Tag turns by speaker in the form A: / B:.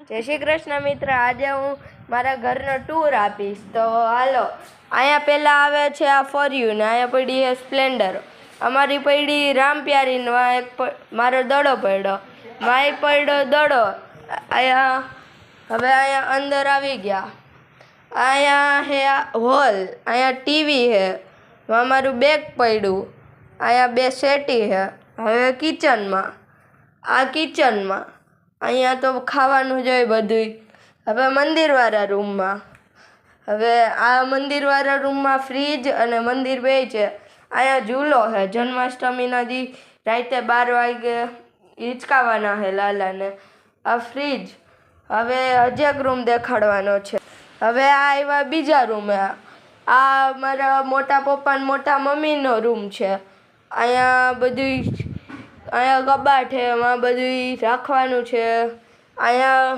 A: જય શ્રી કૃષ્ણ મિત્ર. આજે હું મારા ઘરનો ટૂર આપીશ. તો હાલો. અહીંયા પહેલાં આવે છે આ ફોર્યું ને અહીંયા પડી છે સ્પ્લેન્ડર. અમારી પડી રામપ્યારીને એક મારો દડો પડ્યો. માય પડ્યો દડો. અહીંયા હવે અહીંયા અંદર આવી ગયા. અહીંયા હે હોલ. અહીંયા ટીવી છે. મારું બેગ પડ્યું. અહીંયા બે સેટી છે. હવે કિચનમાં. આ કિચનમાં. અહીંયા તો ખાવાનું જોઈએ બધુંય. હવે મંદિરવાળા રૂમમાં. હવે આ મંદિરવાળા રૂમમાં ફ્રીજ અને મંદિર બે છે. અહીંયા ઝૂલો છે. જન્માષ્ટમીના દી રાતે 12 વાગે હિંચકાવાના છે લાલાને. આ ફ્રીજ. હવે હજી એક રૂમ દેખાડવાનો છે. હવે આ આવ્યા બીજા રૂમે. આ મારા મોટા પપ્પા ને મોટા મમ્મીનો રૂમ છે. અહીંયા બધું અહીંયા કબાટ છે. એમાં બધું રાખવાનું છે. અહીંયા